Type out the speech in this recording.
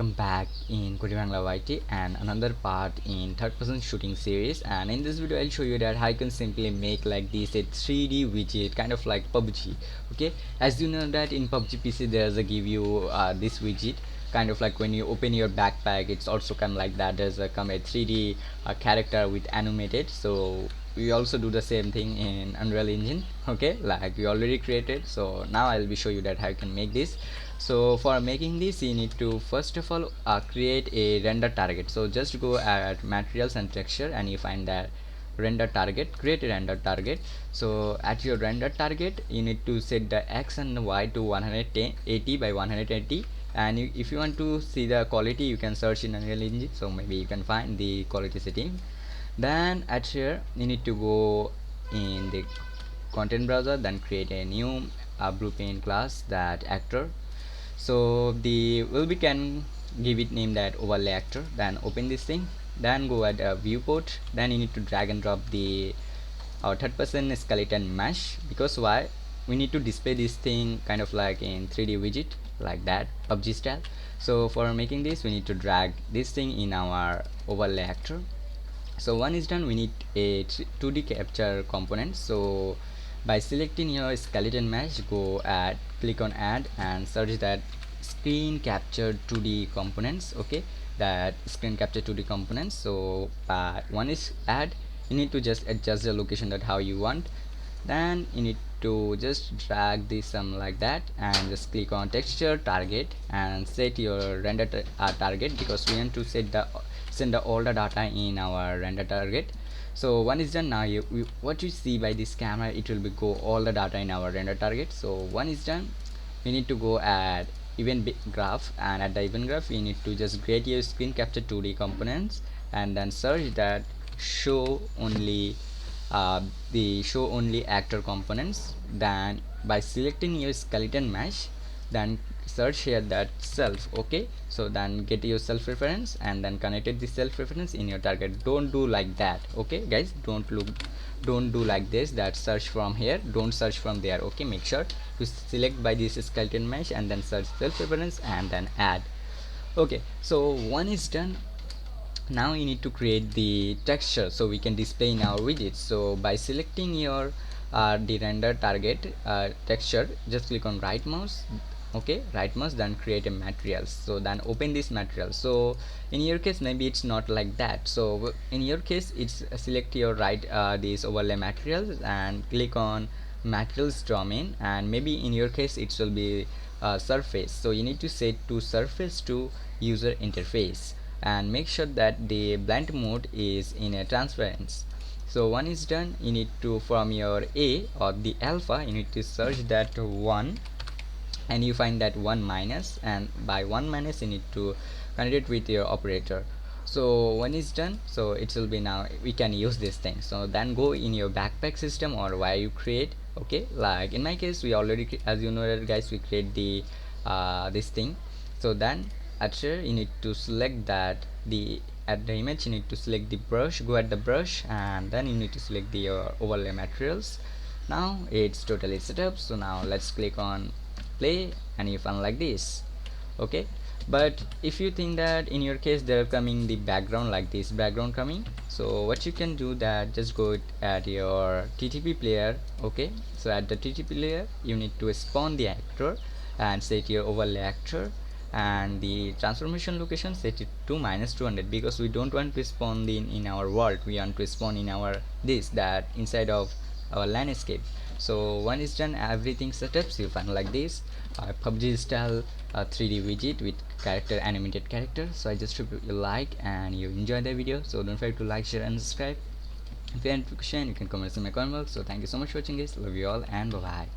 welcome back in Bangla YT and another part in third person shooting series. And in this video I'll show you that how you can simply make like this a 3D widget kind of like PUBG. Okay, as you know that in PUBG PC there's a give you this widget kind of like when you open your backpack, it's also come like that. There's a come a 3D character with animated. So we also do the same thing in Unreal Engine. Okay, like we already created. So now I'll be show you that how you can make this. So for making this you need to first of all create a render target. So just go at materials and texture and you find that render target, create a render target. So at your render target you need to set the x and y to 180 by 180, and if you want to see the quality you can search in Unreal Engine, so maybe you can find the quality setting. Then at here you need to go in the content browser, then create a new blue paint class, that actor. So the we can give it name that overlay actor. Then open this thing, then go at viewport, then you need to drag and drop the our third person skeleton mesh, because why, we need to display this thing kind of like in 3D widget like that PUBG style. So for making this we need to drag this thing in our overlay actor. So one is done, we need a 2D capture component. So by selecting your skeleton mesh, go at click on add and search that screen capture 2D components. Okay, that screen capture 2D components. So one is add, you need to just adjust the location that how you want. Then you need to just drag this like that and just click on texture target and set your render target, because we want to send all the data in our render target. So one is done. Now what you see by this camera, it will be go all the data in our render target. So one is done, we need to go at event graph, and at the event graph you need to just create your screen capture 2D components and then search that show only the show only actor components. Then by selecting your skeleton mesh, then search here that self. Okay, so then get your self reference and then connected the self reference in your target. Don't do like that. Okay guys, don't do like this, that search from here, don't search from there. Okay, make sure to select by this skeleton mesh and then search self reference and then add. Okay, so one is done. Now you need to create the texture so we can display in our widget. So by selecting your the render target texture, just click on right mouse. Okay, right mouse, then create a materials. So then open this material. So in your case maybe it's not like that. So in your case it's select your right these overlay materials and click on materials domain, and maybe in your case it will be surface. So you need to set to surface to user interface and make sure that the blend mode is in a transparency. So one is done, you need to from your A or the alpha you need to search that one and you find that 1 minus, and by 1 minus you need to connect it with your operator. So one is done, so it will be now we can use this thing. So then go in your backpack system or where you create. Okay, like in my case we already as you know that guys, we create the this thing. So then at here you need to select that the at the image you need to select the brush, go at the brush, and then you need to select the overlay materials. Now it's totally set up. So now let's click on play and you find like this. Okay, but if you think that in your case they're coming the background like this background coming, so what you can do that just go at your TTP player. Okay, so at the TTP layer you need to spawn the actor and set your overlay actor, and the transformation location set it to -200, because we don't want to spawn in our world, we want to spawn in our this that inside of our landscape. So one is done, everything setups you find like this PUBG style 3D widget with character, animated character. So I just hope you like and you enjoy the video. So don't forget to like, share and subscribe. If you have any question you can comment in my comment box. So thank you so much for watching guys, love you all and bye bye.